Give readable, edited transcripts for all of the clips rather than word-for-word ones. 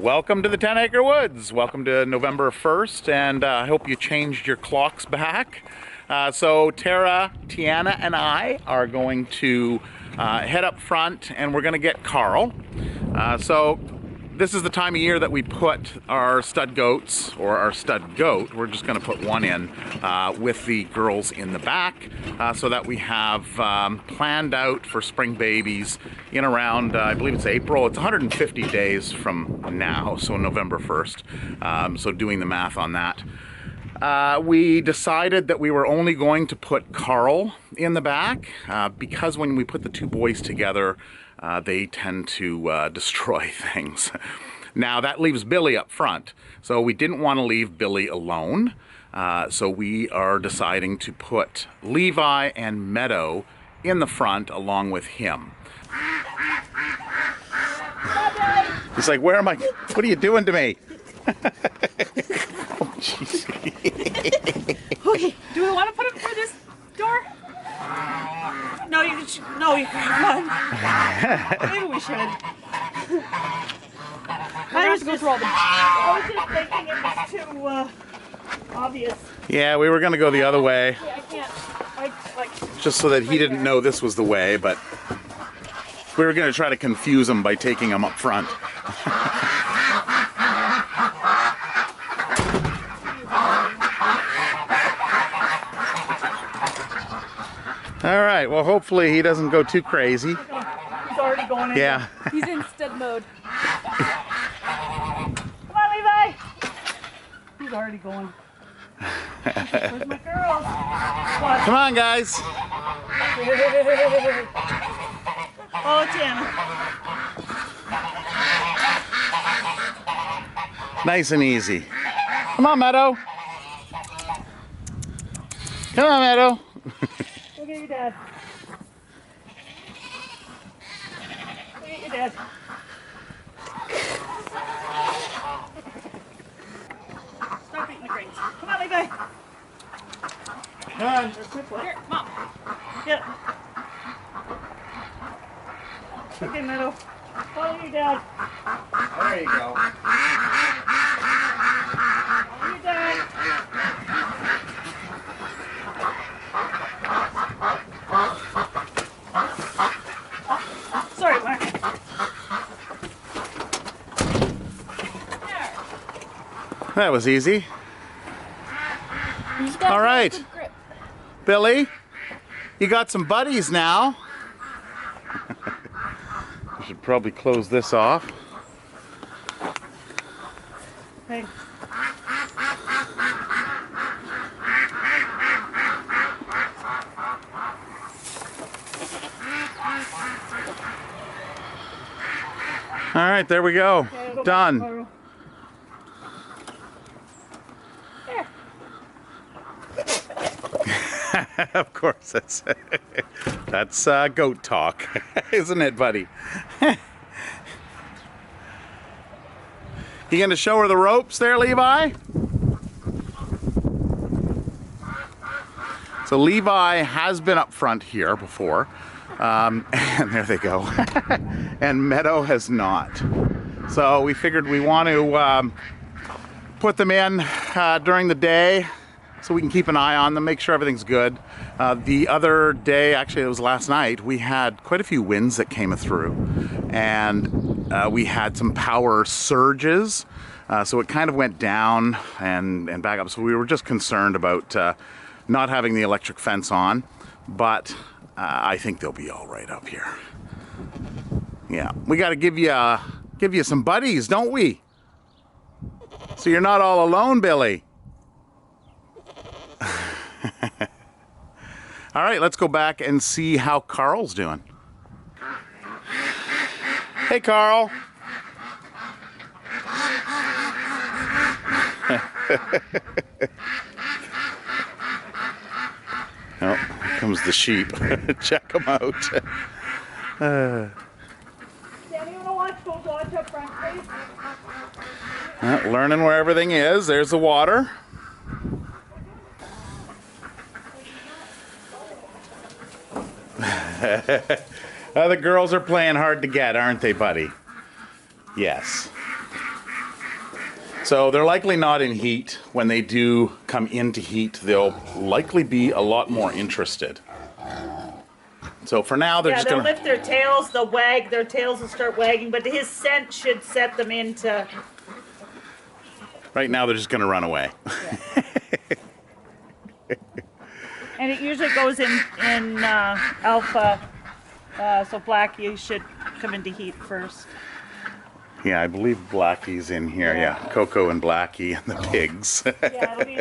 Welcome to the 10 Acre Woods. Welcome to November 1st, and I hope you changed your clocks back. So Tara, Tiana, and I are going to head up front, and we're going to get Carl. So this is the time of year that we put our stud goats, or our stud goat. We're just going to put one in with the girls in the back, so that we have planned out for spring babies in around, I believe it's April. It's 150 days from now, so November 1st. So doing the math on that. We decided that we were only going to put Carl in the back because when we put the two boys together, they tend to destroy things. Now that leaves Billy up front, so we didn't want to leave Billy alone. So we are deciding to put Levi and Meadow in the front along with him. He's like, where am I? What are you doing to me? Oh, jeez. Okay, do we want to put him through this door? No, you should. No, you can run. Maybe we should. I was just thinking it was too obvious. Yeah, we were going to go the other way. Yeah, I can't. Just so that he didn't know this was the way, but we were going to try to confuse him by taking him up front. All right, well, hopefully he doesn't go too crazy. He's already going in. Yeah. He's in stud mode. Come on, Levi. He's already going. Where's my girls? Come on, guys. Oh, Tiana. Nice and easy. Come on, Meadow. Come on, Meadow. Look at your dad. Look at your dad. Stop eating the grains. Come on, Levi. Come on. Here, Mom. Get it. Okay, Meadow. Follow your dad. There you go. Follow your dad. Sorry, Mark. That was easy. All right. Billy, you got some buddies now. I should probably close this off. Hey. All right, there we go. Okay, Done. There. Of course, that's goat talk, isn't it, buddy? You gonna show her the ropes there, Levi? So Levi has been up front here before, and there they go. And Meadow has not. So we figured we want to put them in during the day, so we can keep an eye on them, make sure everything's good. The other day, actually it was last night, we had quite a few winds that came through, and we had some power surges, so it kind of went down and back up. So we were just concerned about not having the electric fence on, but I think they'll be all right up here. Yeah, we got to give you some buddies, don't we? So you're not all alone, Billy. All right, let's go back and see how Carl's doing. Hey, Carl. Oh, here comes the sheep. Check them out. Danny, you want to watch up front, please? Learning where everything is. There's the water. The girls are playing hard to get, aren't they, buddy? Yes. So they're likely not in heat. When they do come into heat, they'll likely be a lot more interested. So for now, they're just they'll gonna lift their tails, they'll wag, their tails will start wagging, but his scent should set them into... Right now, they're just gonna run away. Yeah. And it usually goes in alpha, so Blackie should come into heat first. Yeah, I believe Blackie's in here. Yeah, Coco and Blackie and the pigs. Yeah, it'll be...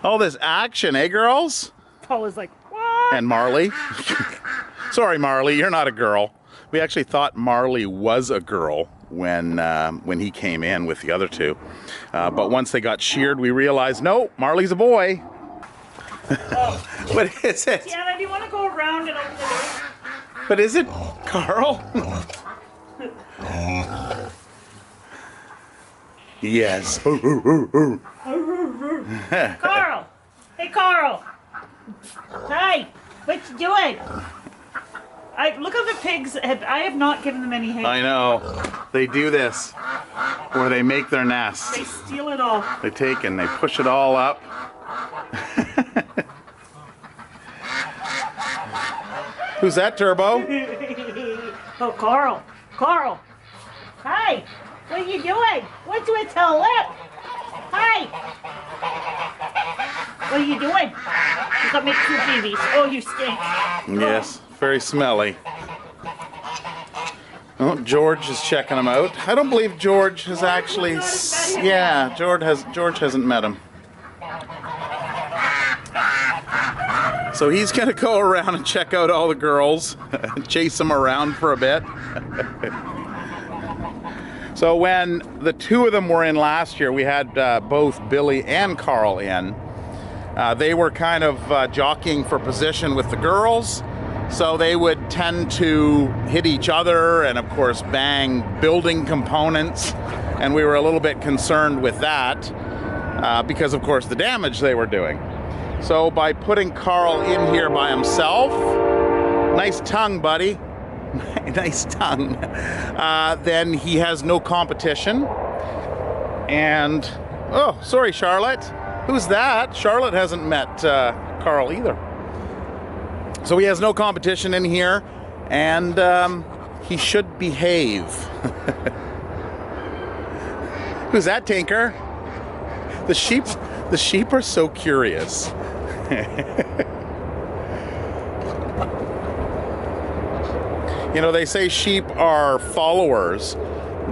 All this action, eh, girls? Paul is like, what? And Marley. Sorry, Marley, you're not a girl. We actually thought Marley was a girl when he came in with the other two. But once they got sheared, we realized, no, Marley's a boy. Oh. What is it? Tiana, do you want to go around and open the door? What is it, Carl? Yes. Carl! Hey, Carl! Hi! What you doing? Look at the pigs. I have not given them any hay. I know. They do this where they make their nest. They steal it all. They take and they push it all up. Who's that, Turbo? Oh, Carl. Carl. Hi. What are you doing? What's with the lip? Hi. What are you doing? You got me 2 babies. Oh, you stink. Yes, very smelly. Oh, George is checking him out. I don't believe George has actually... Yeah, George hasn't met him. So he's going to go around and check out all the girls, chase them around for a bit. So when the two of them were in last year, we had both Billy and Carl in. They were kind of jockeying for position with the girls, so they would tend to hit each other and, of course, bang building components. And we were a little bit concerned with that because, of course, the damage they were doing. So by putting Carl in here by himself, nice tongue, buddy, nice tongue, then he has no competition. And, oh, sorry, Charlotte. Who's that? Charlotte hasn't met Carl either. So he has no competition in here, and he should behave. Who's that, Tinker? The sheep are so curious. You know, they say sheep are followers,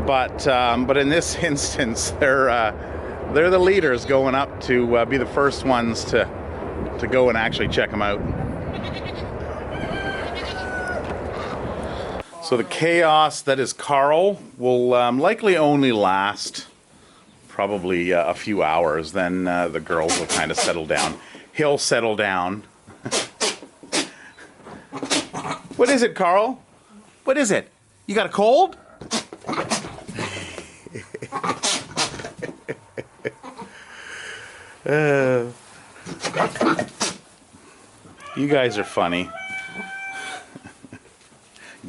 but in this instance, they're the leaders going up to be the first ones to go and actually check them out. So the chaos that is Carl will likely only last probably a few hours. Then the girls will kind of settle down. He'll settle down. What is it, Carl? What is it? You got a cold? You guys are funny.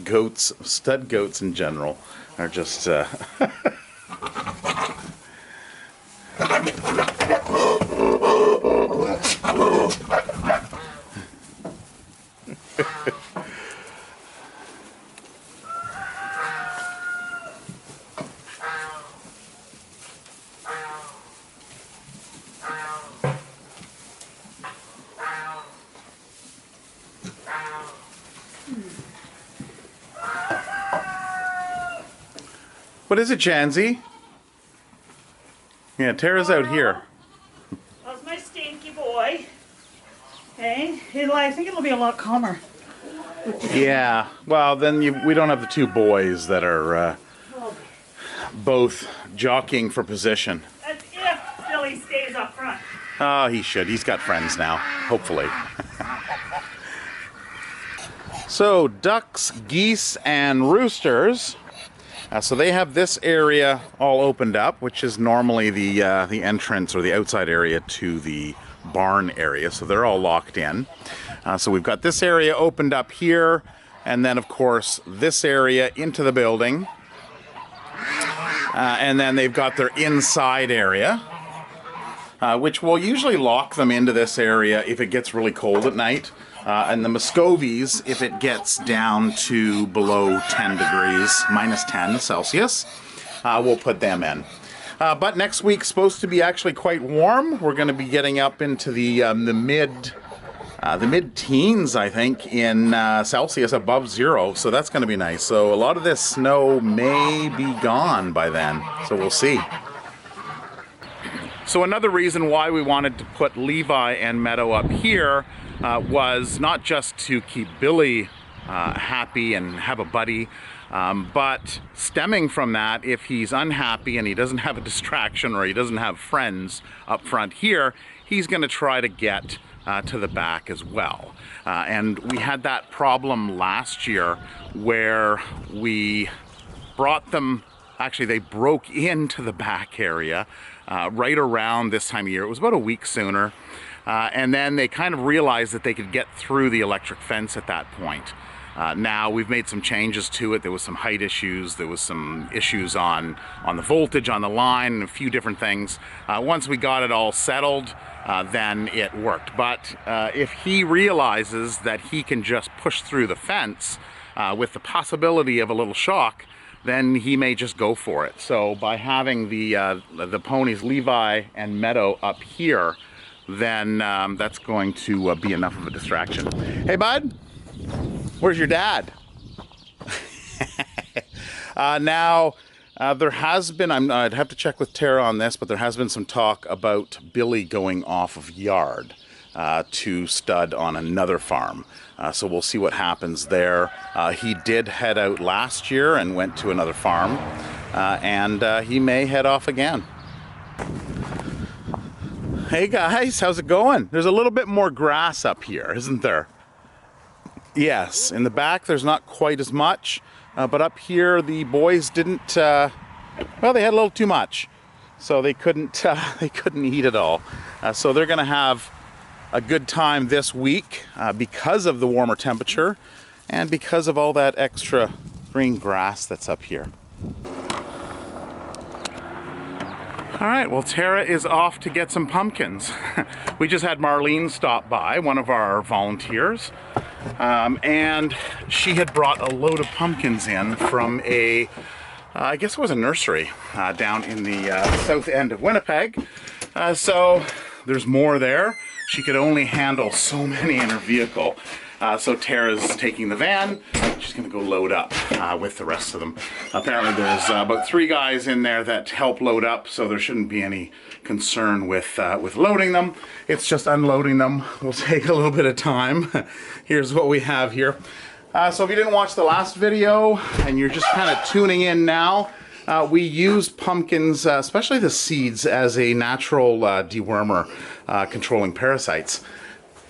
Goats, stud goats in general, are just... What is it, Chansey? Yeah, Tara's out here. That's my stinky boy. Okay, I think it'll be a lot calmer. Yeah, well, then we don't have the two boys that are both jockeying for position. That's if Billy stays up front. Oh, he should. He's got friends now, hopefully. So, ducks, geese, and roosters. So they have this area all opened up, which is normally the entrance or the outside area to the barn area. So they're all locked in. So we've got this area opened up here. and then of course this area into the building, and then they've got their inside area, which will usually lock them into this area if it gets really cold at night. And the Muscovies, if it gets down to below 10 degrees, minus 10 Celsius, we'll put them in. But next week's supposed to be actually quite warm. We're going to be getting up into the mid-teens, I think, in Celsius, above zero. So that's going to be nice. So a lot of this snow may be gone by then. So we'll see. So another reason why we wanted to put Levi and Meadow up here was not just to keep Billy happy and have a buddy, but stemming from that, if he's unhappy and he doesn't have a distraction or he doesn't have friends up front here, he's going to try to get to the back as well. And we had that problem last year where we brought them, actually they broke into the back area right around this time of year. It was about a week sooner. And then they kind of realized that they could get through the electric fence at that point. Now we've made some changes to it. There was some height issues. There was some issues on the voltage on the line and a few different things. Once we got it all settled, then it worked. But if he realizes that he can just push through the fence with the possibility of a little shock, then he may just go for it. So by having the ponies Levi and Meadow up here, then that's going to be enough of a distraction. Hey bud, where's your dad? Now there has been, I'd have to check with Tara on this, but there has been some talk about Billy going off of yard to stud on another farm. So we'll see what happens there. He did head out last year and went to another farm, and he may head off again. Hey guys, how's it going? There's a little bit more grass up here, isn't there? Yes, in the back there's not quite as much, but up here the boys didn't, well, they had a little too much, so they couldn't eat it all. So they're gonna have a good time this week because of the warmer temperature and because of all that extra green grass that's up here. All right, well, Tara is off to get some pumpkins. We just had Marlene stop by, one of our volunteers, and she had brought a load of pumpkins in from I guess it was a nursery down in the south end of Winnipeg. So there's more there. She could only handle so many in her vehicle. So Tara's taking the van. She's gonna go load up with the rest of them. Apparently there's about 3 guys in there that help load up, so there shouldn't be any concern with loading them. It's just unloading them will take a little bit of time. Here's what we have here. So if you didn't watch the last video and you're just kind of tuning in now, we use pumpkins, especially the seeds, as a natural dewormer controlling parasites.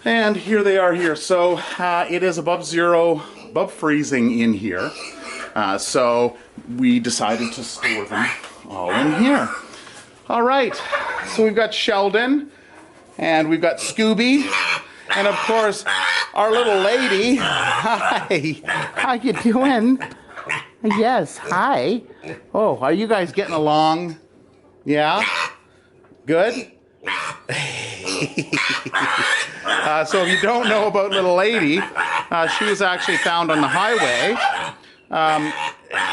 And here they are here. So it is above zero, above freezing in here. So we decided to store them all in here. All right, so we've got Sheldon, and we've got Scooby, and of course, our little lady. Hi, how you doing? Yes, hi. Oh, are you guys getting along? Yeah? Good? So if you don't know about little lady, she was actually found on the highway.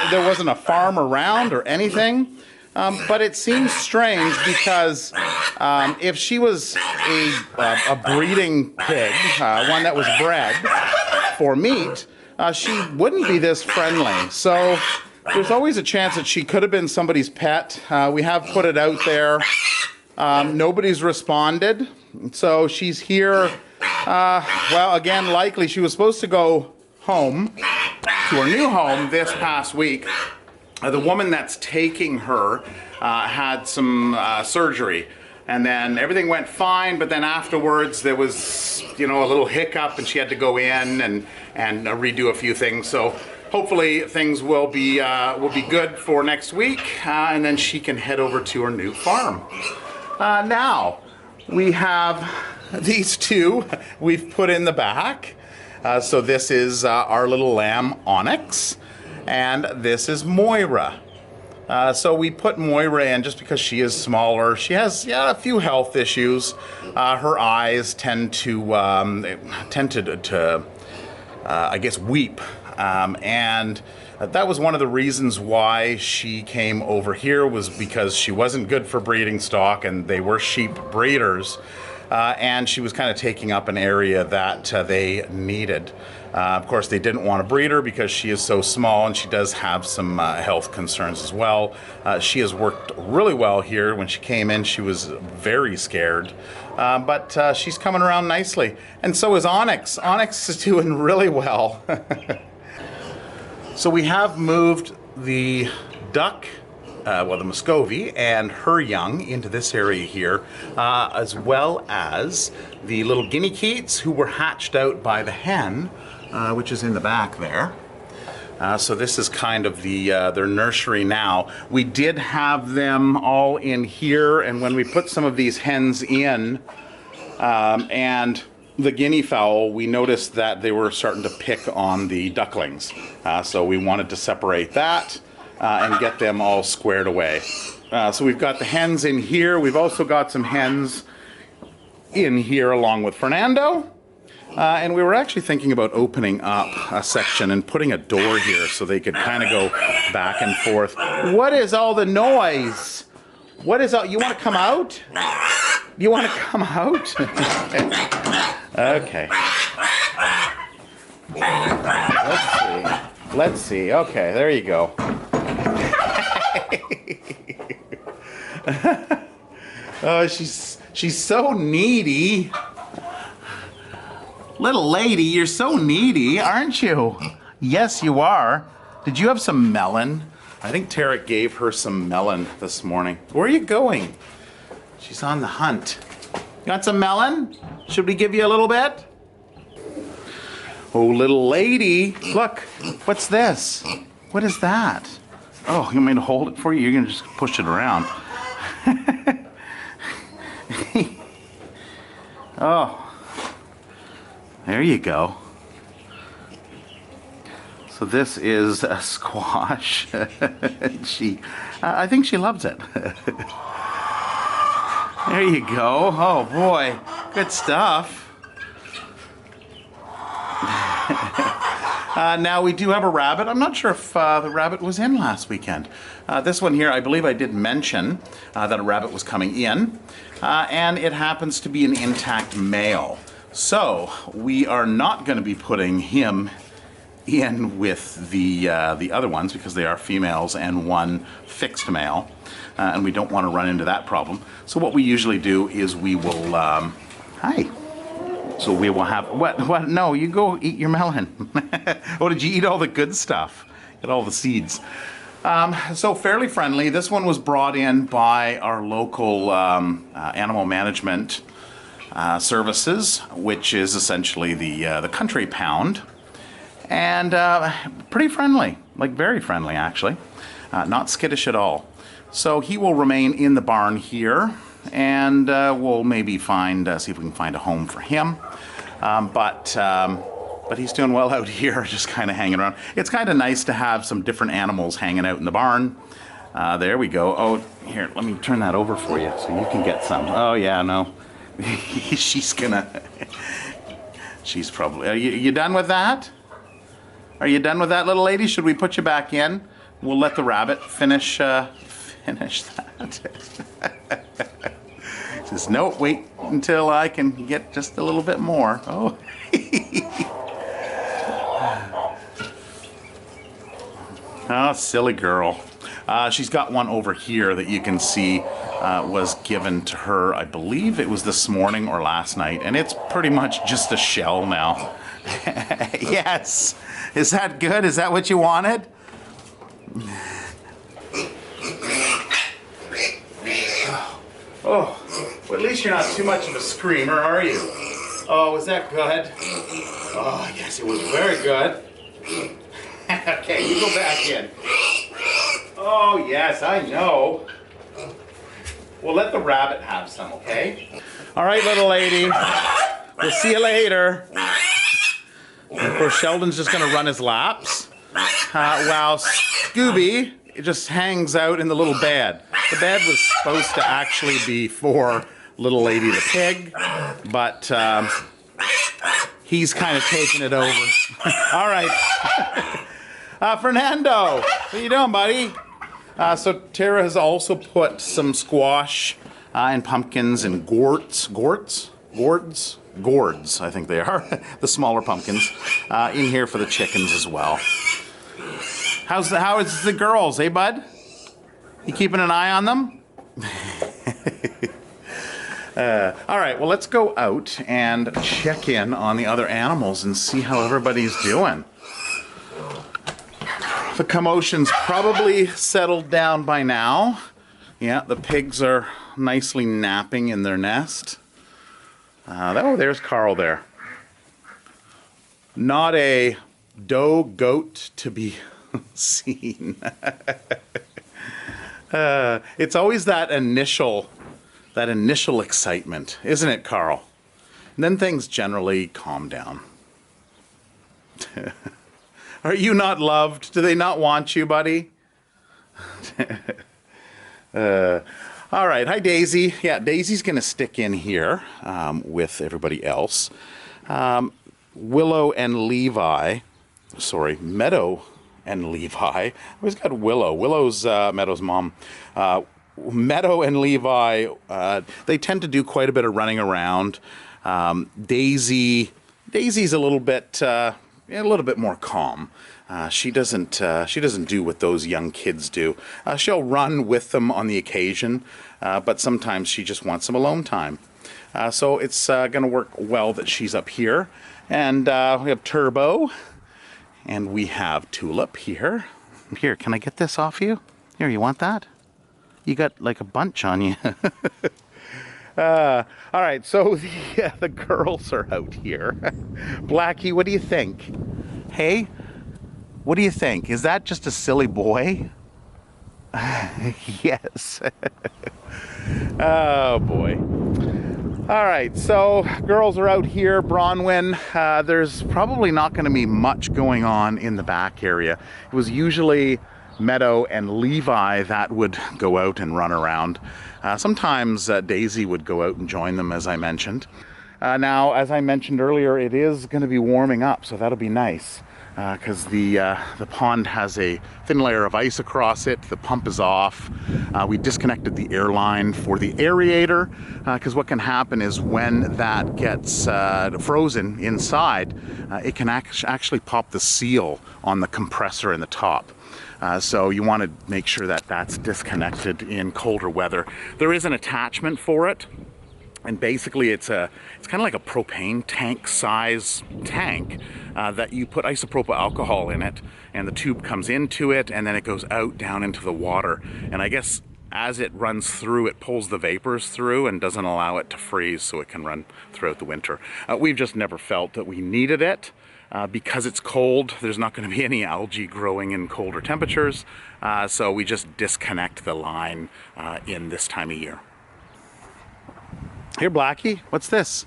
There wasn't a farm around or anything, but it seems strange because if she was a breeding pig, one that was bred for meat, she wouldn't be this friendly. So there's always a chance that she could have been somebody's pet. We have put it out there. Nobody's responded. So she's here. Well, again, likely she was supposed to go home to her new home this past week. The woman that's taking her had some surgery. And then everything went fine, but then afterwards there was, you know, a little hiccup, and she had to go in and redo a few things. So hopefully things will be good for next week, and then she can head over to her new farm. Now we have these two we've put in the back. So this is our little lamb, Onyx, and this is Moira. So we put Moira in just because she is smaller. She has a few health issues. Her eyes tend to I guess, weep. And that was one of the reasons why she came over here, was because she wasn't good for breeding stock, and they were sheep breeders. And she was kind of taking up an area that they needed. Of course, they didn't want to breed her because she is so small, and she does have some health concerns as well. She has worked really well here. When she came in, she was very scared. But she's coming around nicely. And so is Onyx. Onyx is doing really well. So we have moved the duck, the Muscovy and her young into this area here, as well as the little guinea keats who were hatched out by the hen, which is in the back there. So this is kind of their nursery now. We did have them all in here, and when we put some of these hens in, and the guinea fowl, we noticed that they were starting to pick on the ducklings. So we wanted to separate that and get them all squared away. So we've got the hens in here. We've also got some hens in here along with Fernando. And we were actually thinking about opening up a section and putting a door here so they could kind of go back and forth. What is all the noise? What is all, you want to come out? You want to come out? Okay. Let's see. Okay, there you go. Oh, she's so needy. Little lady, you're so needy, aren't you? Yes, you are. Did you have some melon? I think Tarek gave her some melon this morning. Where are you going? She's on the hunt. You want some melon? Should we give you a little bit? Oh, little lady. Look, what's this? What is that? Oh, you want me to hold it for you? You're going to just push it around. Oh. There you go. So this is a squash. I think she loves it. There you go. Oh boy, good stuff. Now we do have a rabbit. I'm not sure if the rabbit was in last weekend. This one here, I believe I did mention that a rabbit was coming in, and it happens to be an intact male. So we are not going to be putting him in with the other ones because they are females and one fixed male, and we don't want to run into that problem. So what we usually do is we will hi. So we will have what? No, you go eat your melon. Oh, did you eat all the good stuff? Get all the seeds. So fairly friendly. This one was brought in by our local animal management services, which is essentially the country pound, and pretty friendly, like very friendly actually, not skittish at all. So he will remain in the barn here, and we'll maybe see if we can find a home for him. But he's doing well out here, just kind of hanging around. It's kind of nice to have some different animals hanging out in the barn. There we go. Oh, here, let me turn that over for you so you can get some. Oh yeah, no. She's probably, are you done with that? Are you done with that, little lady? Should we put you back in? We'll let the rabbit finish that. Says, no, wait until I can get just a little bit more. Oh. Oh, silly girl. She's got one over here that you can see was given to her, I believe it was this morning or last night, and it's pretty much just a shell now. Yes. Is that good? Is that what you wanted? Oh, well, at least you're not too much of a screamer, are you? Oh, was that good? Oh, yes, it was very good. Okay, you go back in. Oh, yes, I know. We'll let the rabbit have some, okay? All right, little lady. We'll see you later. And of course, Sheldon's just going to run his laps, while Scooby just hangs out in the little bed. The bed was supposed to actually be for little lady the pig, but he's kind of taking it over. All right. Fernando, what are you doing, buddy? So Tara has also put some squash and pumpkins and gourds, I think they are, the smaller pumpkins, in here for the chickens as well. How is the girls, eh, bud? You keeping an eye on them? All right, well, let's go out and check in on the other animals and see how everybody's doing. The commotion's probably settled down by now. Yeah, the pigs are nicely napping in their nest. Oh, there's Carl there. Not a doe goat to be seen. It's always that initial excitement, isn't it, Carl? And then things generally calm down. Are you not loved? Do they not want you, buddy? All right, hi Daisy. Yeah, Daisy's gonna stick in here with everybody else. Meadow and Levi. I always got Willow. Willow's Meadow's mom. Meadow and Levi, they tend to do quite a bit of running around. Daisy's a little bit more calm. She doesn't do what those young kids do. She'll run with them on the occasion, but sometimes she just wants some alone time. So it's going to work well that she's up here. And we have Turbo, and we have Tulip here. Here, can I get this off you? Here, you want that? You got like a bunch on you. All right, so the girls are out here. Blackie, what do you think? Hey, what do you think? Is that just a silly boy? Yes. Oh boy. All right, so girls are out here. Bronwyn, there's probably not going to be much going on in the back area. It was usually Meadow and Levi that would go out and run around. Sometimes Daisy would go out and join them, as I mentioned. Now, as I mentioned earlier, it is going to be warming up, so that'll be nice. Because the pond has a thin layer of ice across it. The pump is off. We disconnected the air line for the aerator, because what can happen is when that gets frozen inside, it can actually pop the seal on the compressor in the top. So you want to make sure that that's disconnected in colder weather. There is an attachment for it. And basically it's kind of like a propane tank size tank that you put isopropyl alcohol in it, and the tube comes into it and then it goes out down into the water. And I guess as it runs through, it pulls the vapors through and doesn't allow it to freeze, so it can run throughout the winter. We've just never felt that we needed it. Because it's cold, there's not going to be any algae growing in colder temperatures, so we just disconnect the line in this time of year. Here, Blackie, what's this?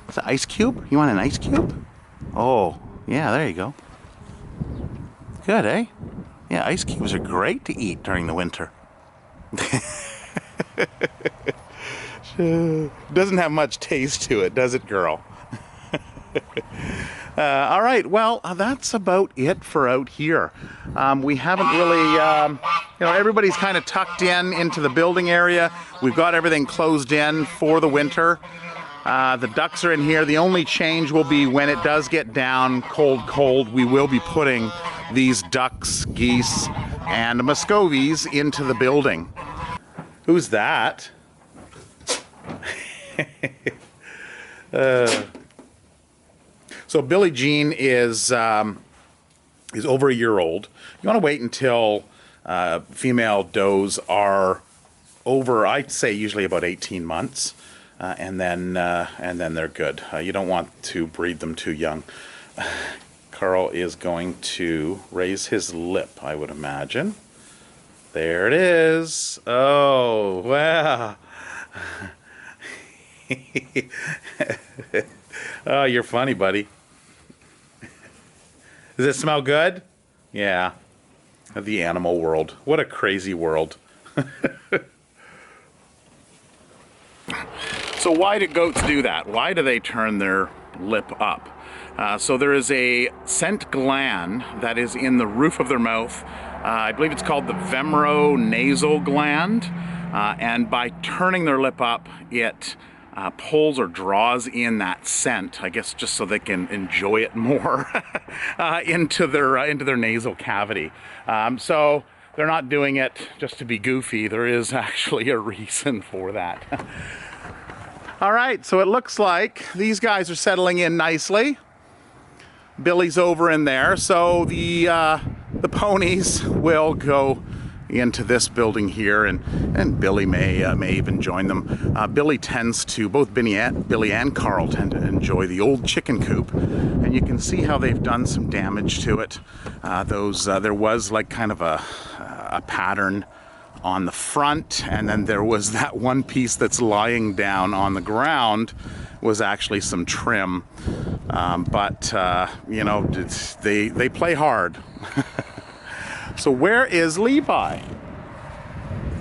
It's an ice cube? You want an ice cube? Oh, yeah, there you go. Good, eh? Yeah, ice cubes are great to eat during the winter. Doesn't have much taste to it, does it, girl? All right, well, that's about it for out here. We haven't really, everybody's kind of tucked into the building area. We've got everything closed in for the winter. The ducks are in here. The only change will be when it does get down cold, we will be putting these ducks, geese, and muscovies into the building. Who's that? So Billie Jean is over a year old. You want to wait until female does are over, I'd say usually about 18 months, and then they're good. You don't want to breed them too young. Carl is going to raise his lip, I would imagine. There it is. Oh, wow. Oh, you're funny, buddy. Does it smell good? Yeah. The animal world. What a crazy world. So why do goats do that? Why do they turn their lip up? So there is a scent gland that is in the roof of their mouth. I believe it's called the nasal gland. And by turning their lip up, it pulls or draws in that scent, I guess just so they can enjoy it more, into their nasal cavity. So they're not doing it just to be goofy. There is actually a reason for that. All right, so it looks like these guys are settling in nicely. Billy's over in there, so the ponies will go into this building here, and Billy may even join them. Billy tends to, both Billy and Carl tend to enjoy the old chicken coop, and you can see how they've done some damage to it. There was like kind of a pattern on the front, and then there was that one piece that's lying down on the ground was actually some trim. But you know, they play hard. So where is Levi?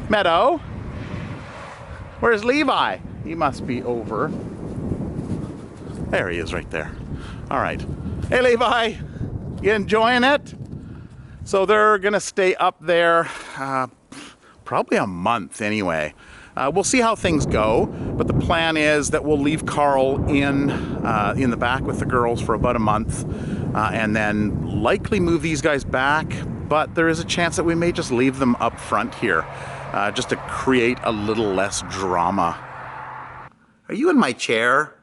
Meadow? Where's Levi? He must be over. There he is right there. All right. Hey Levi, you enjoying it? So they're gonna stay up there probably a month anyway. We'll see how things go, but the plan is that we'll leave Carl in the back with the girls for about a month, and then likely move these guys back, but there is a chance that we may just leave them up front here, just to create a little less drama. Are you in my chair?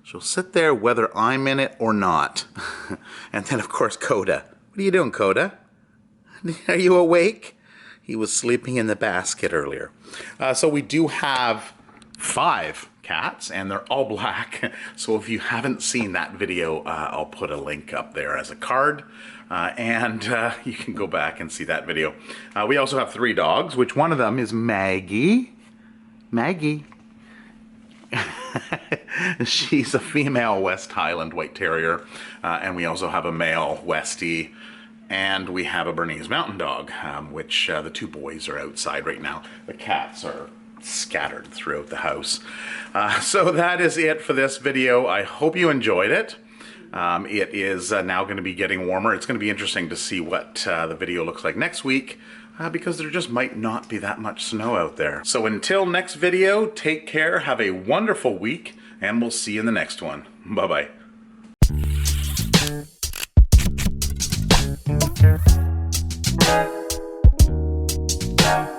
She'll sit there whether I'm in it or not. And then of course Coda. What are you doing, Coda? Are you awake? He was sleeping in the basket earlier. So we do have 5 cats, and they're all black. So if you haven't seen that video, I'll put a link up there as a card, and you can go back and see that video. We also have 3 dogs, which one of them is Maggie. Maggie. She's a female West Highland White Terrier, and we also have a male Westie. And we have a Bernese Mountain Dog, which the 2 boys are outside right now. The cats are scattered throughout the house. So that is it for this video. I hope you enjoyed it. It is now going to be getting warmer. It's going to be interesting to see what the video looks like next week, because there just might not be that much snow out there. So until next video, take care, have a wonderful week, and we'll see you in the next one. Bye-bye. Yeah.